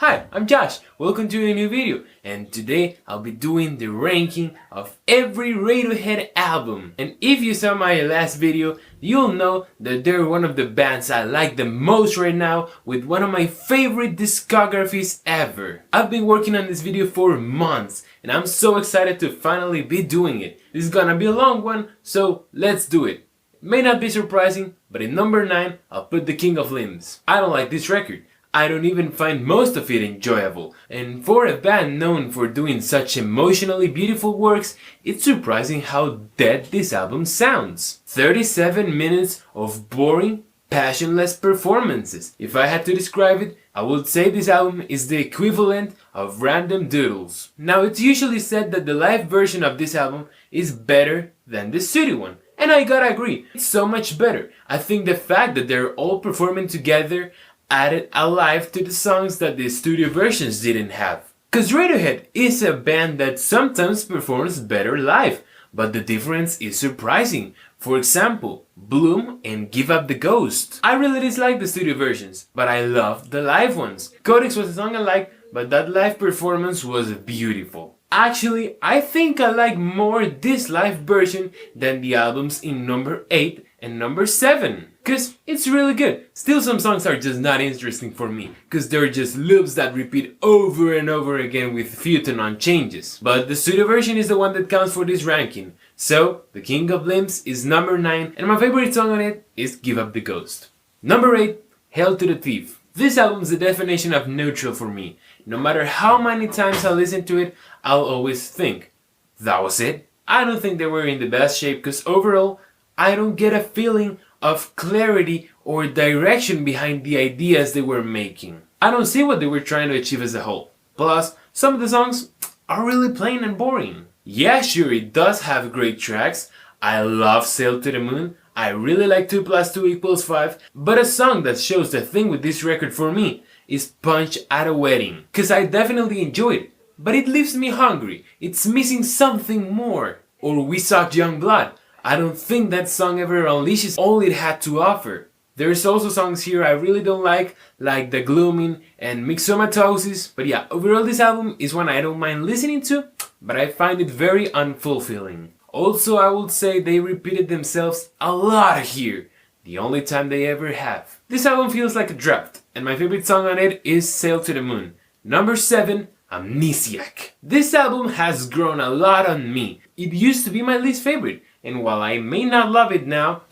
Hi, I'm Josh. Welcome to a new video, and today I'll be doing the ranking of every Radiohead album. And if you saw my last video, you'll know that they're one of the bands I like the most right now, with one of my favorite discographies ever. I've been working on this video for months, and I'm so excited to finally be doing it. This is gonna be a long one, so let's do it. May not be surprising, but in number 9, I'll put The King of Limbs. I don't like this record. I don't even find most of it enjoyable, and for a band known for doing such emotionally beautiful works, it's surprising how dead this album sounds. 37 minutes of boring, passionless performances. If I had to describe it, I would say this album is the equivalent of random doodles. Now, it's usually said that the live version of this album is better than the studio one. And I gotta agree, it's so much better. I think the fact that they're all performing together added a life to the songs that the studio versions didn't have. Cause Radiohead is a band that sometimes performs better live, but the difference is surprising. For example, Bloom and Give Up the Ghost. I really dislike the studio versions, but I loved the live ones. Codex was a song I liked, but that live performance was beautiful. Actually, I think I like more this live version than the albums in number 8 and number 7. Cause it's really good. Still, some songs are just not interesting for me, cause they're just loops that repeat over and over again with few tone changes. But the studio version is the one that counts for this ranking. So, The King of Limbs is number 9, and my favorite song on it is Give Up the Ghost. Number 8, Hail to the Thief. This album is the definition of neutral for me. No matter how many times I listen to it, I'll always think, that was it? I don't think they were in the best shape, cause overall, I don't get a feeling of clarity or direction behind the ideas they were making. I don't see what they were trying to achieve as a whole. Plus, some of the songs are really plain and boring. Yeah, sure, it does have great tracks. I love Sail to the Moon. I really like 2 + 2 = 5. But a song that shows the thing with this record for me is Punch at a Wedding. Cause I definitely enjoy it, but it leaves me hungry. It's missing something more. Or We Sucked Young Blood. I don't think that song ever unleashes all it had to offer. There's also songs here I really don't like The Glooming and Myxomatosis, but yeah, overall this album is one I don't mind listening to, but I find it very unfulfilling. Also, I would say they repeated themselves a lot here, the only time they ever have. This album feels like a draft, and my favorite song on it is Sail to the Moon. Number 7, Amnesiac. This album has grown a lot on me. It used to be my least favorite, and while I may not love it now,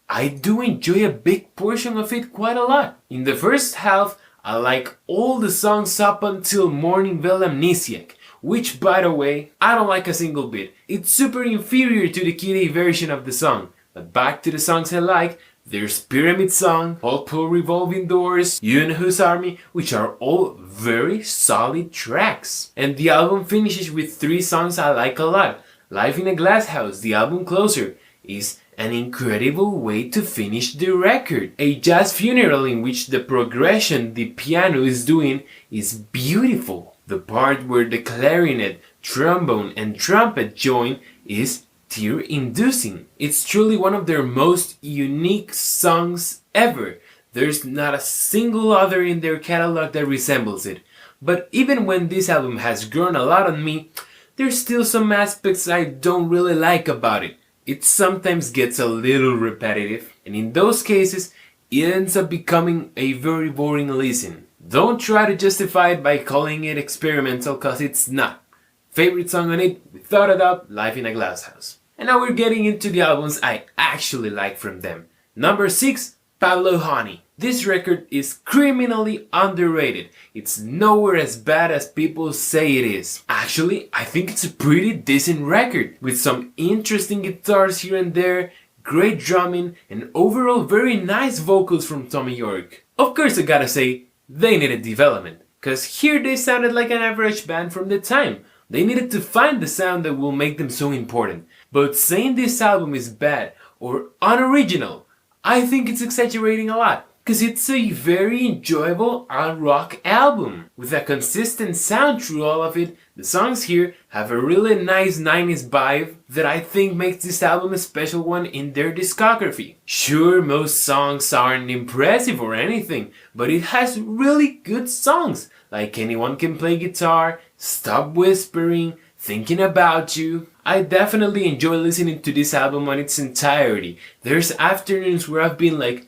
I do enjoy a big portion of it quite a lot. In the first half, I like all the songs up until Morning Bell Amnesiac, which, by the way, I don't like a single bit. It's super inferior to the Kid A version of the song. But back to the songs I like, there's Pyramid Song, Pole Revolving Doors, You Know Whose Army, which are all very solid tracks. And the album finishes with 3 songs I like a lot. Live in a Glass House, the album closer, is an incredible way to finish the record. A jazz funeral in which the progression the piano is doing is beautiful. The part where the clarinet, trombone and trumpet join is tear-inducing. It's truly one of their most unique songs ever. There's not a single other in their catalog that resembles it. But even when this album has grown a lot on me, there's still some aspects I don't really like about it. It sometimes gets a little repetitive, and in those cases, it ends up becoming a very boring listen. Don't try to justify it by calling it experimental, cause it's not. Favorite song on it, without a doubt, Live in a Glass House. And now we're getting into the albums I actually like from them. Number 6, Paluhani. This record is criminally underrated. It's nowhere as bad as people say it is. Actually, I think it's a pretty decent record, with some interesting guitars here and there, great drumming, and overall very nice vocals from Tommy York. Of course, I gotta say, they needed development, cause here they sounded like an average band from the time. They needed to find the sound that will make them so important. But saying this album is bad or unoriginal, I think it's exaggerating a lot. Cause it's a very enjoyable alt rock album. With a consistent sound through all of it, the songs here have a really nice 90s vibe that I think makes this album a special one in their discography. Sure, most songs aren't impressive or anything, but it has really good songs, like Anyone Can Play Guitar, Stop Whispering, Thinking About You. I definitely enjoy listening to this album on its entirety. There's afternoons where I've been like,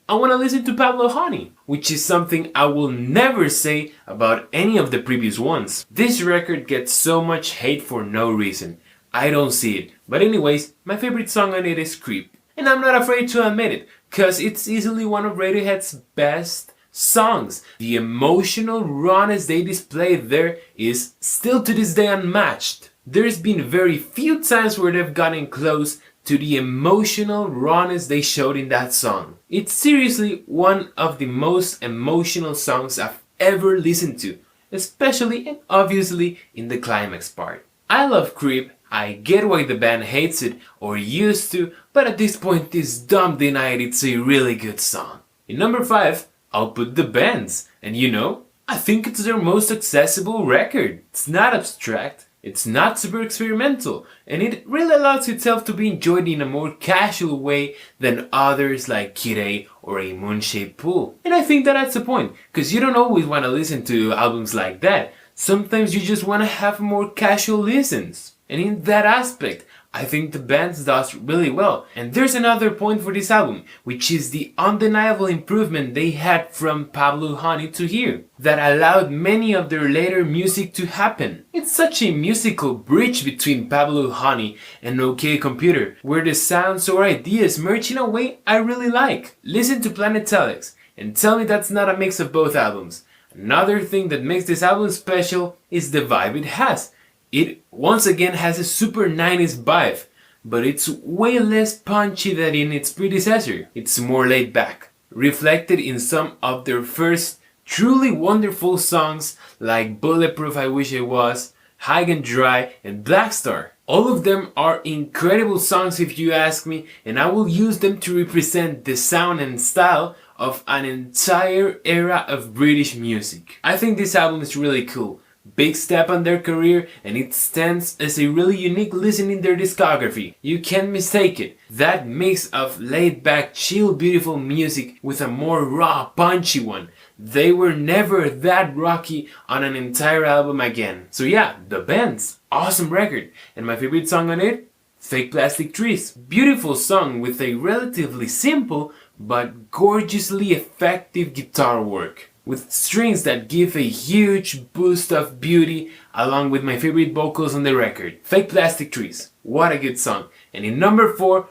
I want to listen to Paluhani, which is something I will never say about any of the previous ones. This record gets so much hate for no reason. I don't see it. But anyways, my favorite song on it is Creep. And I'm not afraid to admit it, cause it's easily one of Radiohead's best songs. The emotional rawness they display there is still to this day unmatched. There's been very few times where they've gotten close to the emotional rawness they showed in that song. It's seriously one of the most emotional songs I've ever listened to, especially and obviously in the climax part. I love Creep. I get why the band hates it or used to, but at this point this dumb denied it's a really good song. In number 5, I'll put The Bends, and you know, I think it's their most accessible record. It's not abstract. It's not super experimental, and it really allows itself to be enjoyed in a more casual way than others like Kid A or A Moon-Shaped Pool. And I think that that's the point, because you don't always want to listen to albums like that. Sometimes you just want to have more casual listens. And in that aspect, I think The Bends does really well. And there's another point for this album, which is the undeniable improvement they had from Paluhani to here, that allowed many of their later music to happen. It's such a musical bridge between Paluhani and OK Computer, where the sounds or ideas merge in a way I really like. Listen to Planetalics and tell me that's not a mix of both albums. Another thing that makes this album special is the vibe it has. It once again has a super 90s vibe, but it's way less punchy than in its predecessor. It's more laid back, reflected in some of their first truly wonderful songs like Bulletproof I Wish It Was, High and Dry, and Black Star. All of them are incredible songs if you ask me, and I will use them to represent the sound and style of an entire era of British music. I think this album is really cool. Big step on their career, and it stands as a really unique listen in their discography. You can't mistake it. That mix of laid back, chill, beautiful music with a more raw, punchy one. They were never that rocky on an entire album again. So yeah, The Bends, awesome record. And my favorite song on it? Fake Plastic Trees. Beautiful song with a relatively simple but gorgeously effective guitar work, with strings that give a huge boost of beauty, along with my favorite vocals on the record. Fake Plastic Trees. What a good song. And in number 4,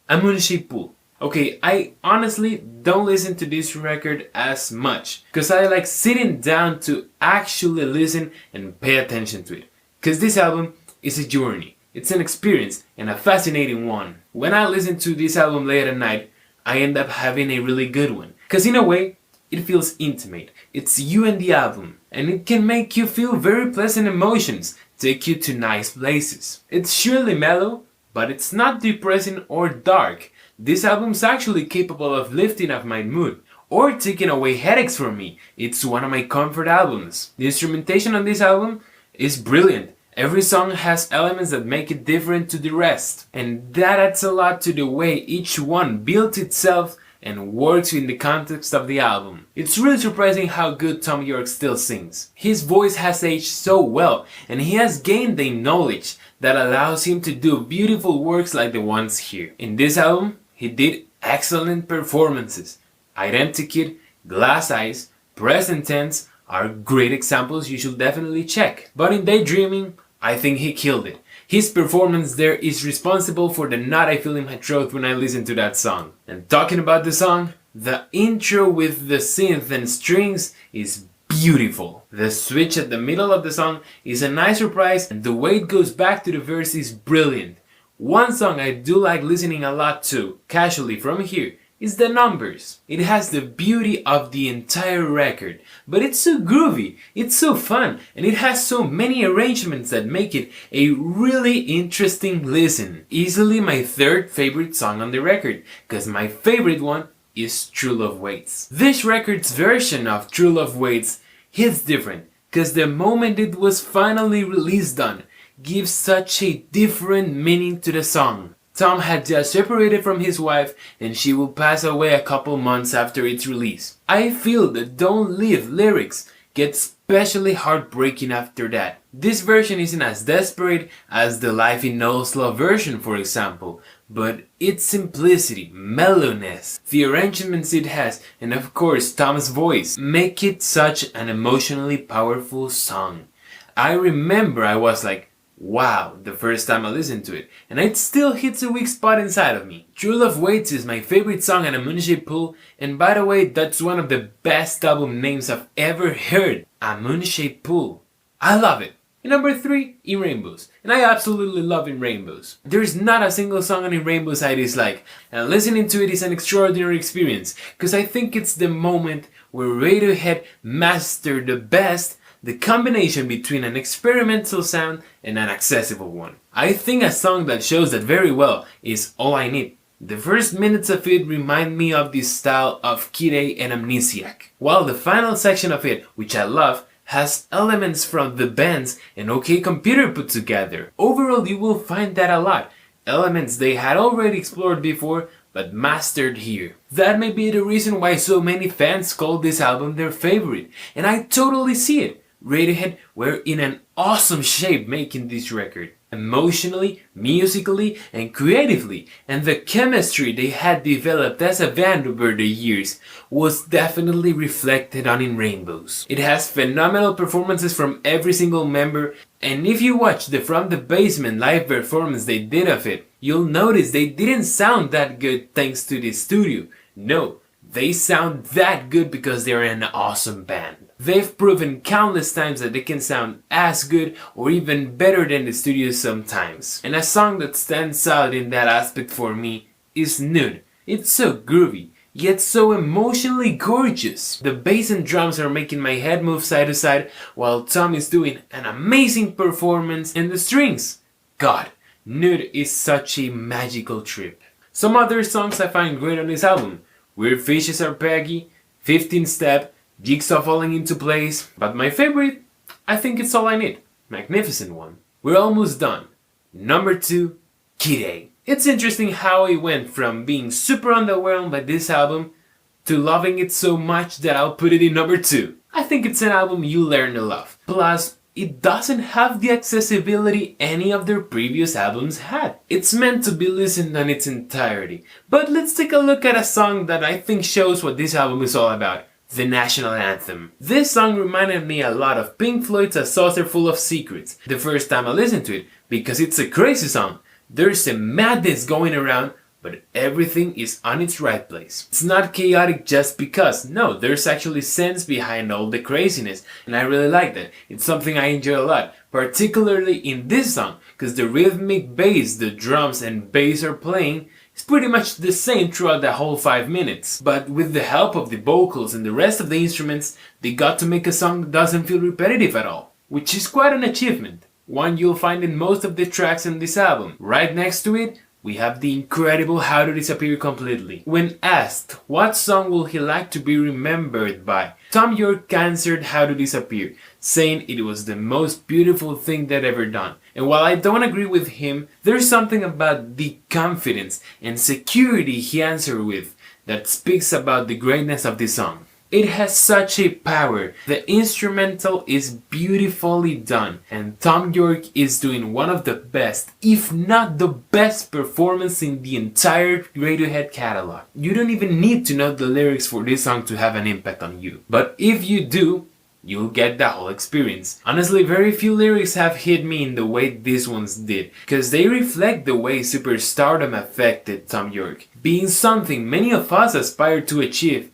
A Moon-Shaped Pool. Okay, I honestly don't listen to this record as much, because I like sitting down to actually listen and pay attention to it. Because this album is a journey. It's an experience, and a fascinating one. When I listen to this album late at night, I end up having a really good one. Because in a way, it feels intimate. It's you and the album, and it can make you feel very pleasant emotions, take you to nice places. It's surely mellow, but it's not depressing or dark. This album's actually capable of lifting up my mood, or taking away headaches from me. It's one of my comfort albums. The instrumentation on this album is brilliant. Every song has elements that make it different to the rest, and that adds a lot to the way each one builds itself and works in the context of the album. It's really surprising how good Tom York still sings. His voice has aged so well, and he has gained the knowledge that allows him to do beautiful works like the ones here. In this album, he did excellent performances. Identikit, Glass Eyes, Present Tense are great examples you should definitely check. But in Daydreaming, I think he killed it. His performance there is responsible for the knot I feel in my throat when I listen to that song. And talking about the song, the intro with the synth and strings is beautiful. The switch at the middle of the song is a nice surprise, and the way it goes back to the verse is brilliant. One song I do like listening a lot to, casually from here, is The Numbers. It has the beauty of the entire record, but it's so groovy, it's so fun, and it has so many arrangements that make it a really interesting listen. Easily my third favorite song on the record, cause my favorite one is True Love Waits. This record's version of True Love Waits hits different, cause the moment it was finally released on gives such a different meaning to the song. Tom had just separated from his wife and she will pass away a couple months after its release. I feel the Don't Leave lyrics get especially heartbreaking after that. This version isn't as desperate as the Life in Oslo version, for example, but its simplicity, mellowness, the arrangements it has, and of course Tom's voice make it such an emotionally powerful song. I remember I was like, wow, the first time I listened to it, and it still hits a weak spot inside of me. True Love Waits is my favorite song on Amnesiac Pool, and by the way, that's one of the best album names I've ever heard. Amnesiac Pool. I love it. And number 3, In Rainbows. And I absolutely love In Rainbows. There's not a single song on In Rainbows I dislike, and listening to it is an extraordinary experience, because I think it's the moment where Radiohead mastered the best the combination between an experimental sound and an accessible one. I think a song that shows that very well is All I Need. The first minutes of it remind me of the style of Kid A and Amnesiac, while the final section of it, which I love, has elements from the bands and OK Computer put together. Overall, you will find that a lot. Elements they had already explored before, but mastered here. That may be the reason why so many fans call this album their favorite, and I totally see it. Radiohead were in an awesome shape making this record, emotionally, musically, and creatively, and the chemistry they had developed as a band over the years was definitely reflected on In Rainbows. It has phenomenal performances from every single member, and if you watch the From the Basement live performance they did of it, you'll notice they didn't sound that good thanks to the studio. No, they sound that good because they're an awesome band. They've proven countless times that they can sound as good or even better than the studio sometimes. And a song that stands out in that aspect for me is Nude. It's so groovy, yet so emotionally gorgeous. The bass and drums are making my head move side to side while Tom is doing an amazing performance, and the strings. God, Nude is such a magical trip. Some other songs I find great on this album: Weird Fishes Are Peggy, 15 Step, Jigsaw Falling Into Place, but my favorite, I think it's All I Need. Magnificent one. We're almost done. Number 2, Kid A. It's interesting how I went from being super underwhelmed by this album to loving it so much that I'll put it in number 2. I think it's an album you learn to love. Plus, it doesn't have the accessibility any of their previous albums had. It's meant to be listened in its entirety. But let's take a look at a song that I think shows what this album is all about. The National Anthem. This song reminded me a lot of Pink Floyd's A Saucer Full of Secrets the first time I listened to it, because it's a crazy song. There's a madness going around, but everything is on its right place. It's not chaotic just because. No, there's actually sense behind all the craziness, and I really like that. It's something I enjoy a lot, particularly in this song, because the rhythmic bass the drums and bass are playing is pretty much the same throughout the whole 5 minutes. But with the help of the vocals and the rest of the instruments, they got to make a song that doesn't feel repetitive at all, which is quite an achievement. One you'll find in most of the tracks on this album. Right next to it, we have the incredible How to Disappear Completely. When asked what song will he like to be remembered by, Tom York answered How to Disappear, saying it was the most beautiful thing they'd ever done. And while I don't agree with him, there's something about the confidence and security he answered with that speaks about the greatness of this song. It has such a power. The instrumental is beautifully done, and Tom York is doing one of the best, if not the best performance in the entire Radiohead catalog. You don't even need to know the lyrics for this song to have an impact on you. But if you do, you'll get the whole experience. Honestly, very few lyrics have hit me in the way these ones did, because they reflect the way superstardom affected Tom York, being something many of us aspire to achieve.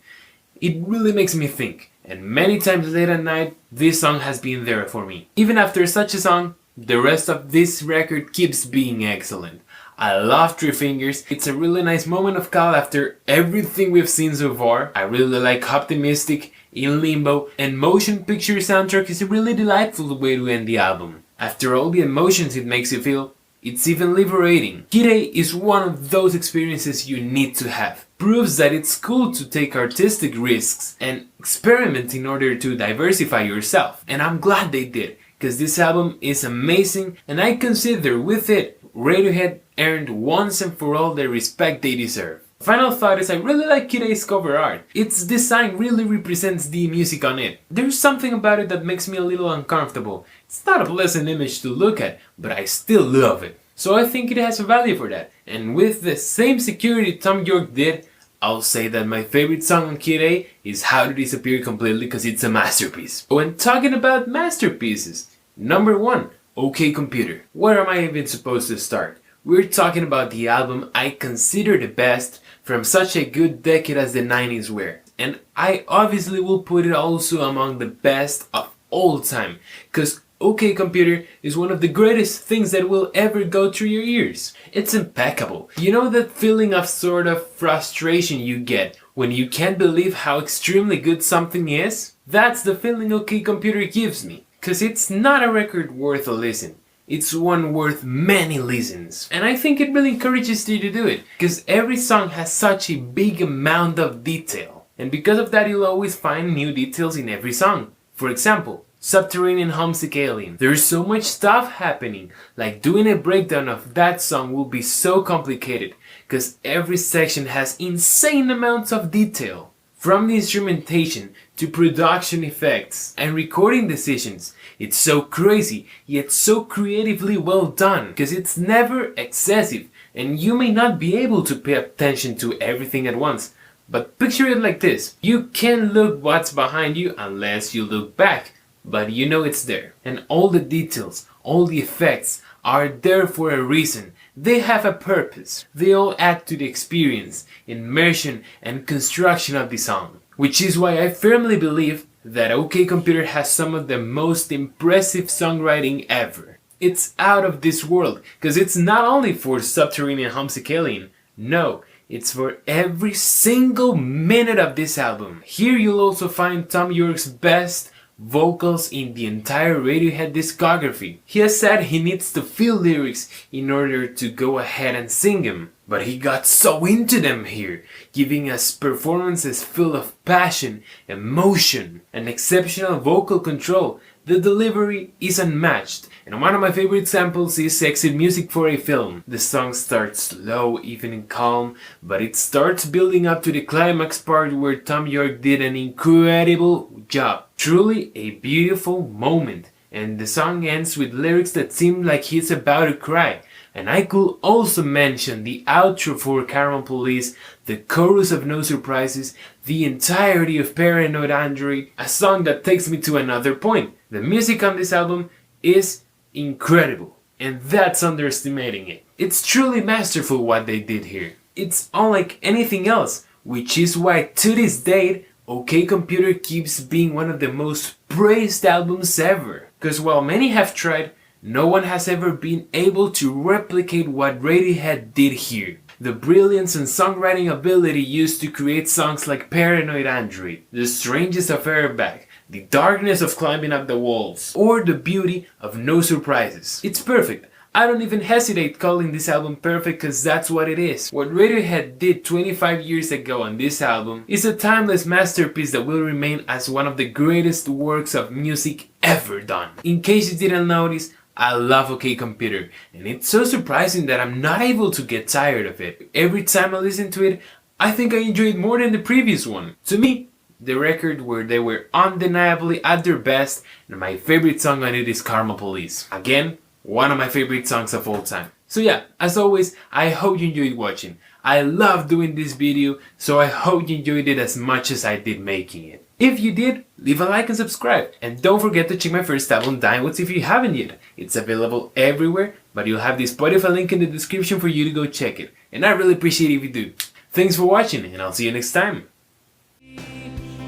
It really makes me think, and many times late at night, this song has been there for me. Even after such a song, the rest of this record keeps being excellent. I love Three Fingers. It's a really nice moment of calm after everything we've seen so far. I really like Optimistic, In Limbo, and Motion Picture Soundtrack is a really delightful way to end the album. After all the emotions it makes you feel, it's even liberating. Kid A is one of those experiences you need to have. proves that it's cool to take artistic risks and experiment in order to diversify yourself. And I'm glad they did, because this album is amazing, and I consider with it, Radiohead earned once and for all the respect they deserve. Final thought is I really like Kire's cover art. Its design really represents the music on it. There's something about it that makes me a little uncomfortable. It's not a pleasant image to look at, but I still love it. So I think it has a value for that. And with the same security Tom York did, I'll say that my favorite song on Kire is How to Disappear Completely, because it's a masterpiece. When talking about masterpieces, number 1, OK Computer. Where am I even supposed to start? We're talking about the album I consider the best from such a good decade as the 90s were. And I obviously will put it also among the best of all time, because OK Computer is one of the greatest things that will ever go through your ears. It's impeccable. You know that feeling of sort of frustration you get when you can't believe how extremely good something is? That's the feeling OK Computer gives me. Cause it's not a record worth a listen. It's one worth many listens. And I think it really encourages you to do it. Cause every song has such a big amount of detail. And because of that you'll always find new details in every song. For example, Subterranean Homesick Alien. There's so much stuff happening, like doing a breakdown of that song will be so complicated, cause every section has insane amounts of detail. From the instrumentation to production effects and recording decisions, it's so crazy, yet so creatively well done, cause it's never excessive, and you may not be able to pay attention to everything at once. But picture it like this, you can't look what's behind you unless you look back. But you know it's there. And all the details, all the effects are there for a reason. They have a purpose. They all add to the experience, immersion, and construction of the song. Which is why I firmly believe that OK Computer has some of the most impressive songwriting ever. It's out of this world, because it's not only for Subterranean Homesick Alien. No, it's for every single minute of this album. Here you'll also find Tom York's best vocals in the entire Radiohead discography. He has said he needs to feel lyrics in order to go ahead and sing them, but he got so into them here, giving us performances full of passion, emotion, and exceptional vocal control. The delivery is unmatched, and one of my favorite examples is Exit Music for a Film. The song starts slow, even in calm, but it starts building up to the climax part where Tom York did an incredible job. Truly a beautiful moment, and the song ends with lyrics that seem like he's about to cry. And I could also mention the outro for Caramel Police, the chorus of No Surprises, the entirety of Paranoid Android, a song that takes me to another point. The music on this album is incredible, and that's underestimating it. It's truly masterful what they did here. It's unlike anything else, which is why to this date, OK Computer keeps being one of the most praised albums ever. Because while many have tried, no one has ever been able to replicate what Radiohead did here. The brilliance and songwriting ability used to create songs like Paranoid Android, The Strangest of Airbag, the darkness of Climbing Up the Walls, or the beauty of No Surprises. It's perfect. I don't even hesitate calling this album perfect, cause that's what it is. What Radiohead did 25 years ago on this album is a timeless masterpiece that will remain as one of the greatest works of music ever done. In case you didn't notice, I love OK Computer, and it's so surprising that I'm not able to get tired of it. Every time I listen to it, I think I enjoy it more than the previous one. To me, the record where they were undeniably at their best, and my favorite song on it is Caramel Police. Again, one of my favorite songs of all time. So yeah, as always, I hope you enjoyed watching. I love doing this video, so I hope you enjoyed it as much as I did making it. If you did, leave a like and subscribe. And don't forget to check my first album, Downwards, if you haven't yet. It's available everywhere, but you'll have the Spotify link in the description for you to go check it. And I really appreciate it if you do. Thanks for watching, and I'll see you next time.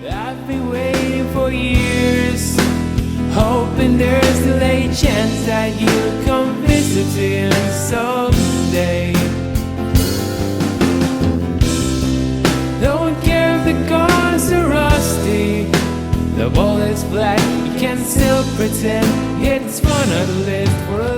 I've been waiting for years, hoping there's still a chance that you'll come visiting someday. Don't care if the guns are rusty, the bullet's black, you can still pretend it's fun to live for a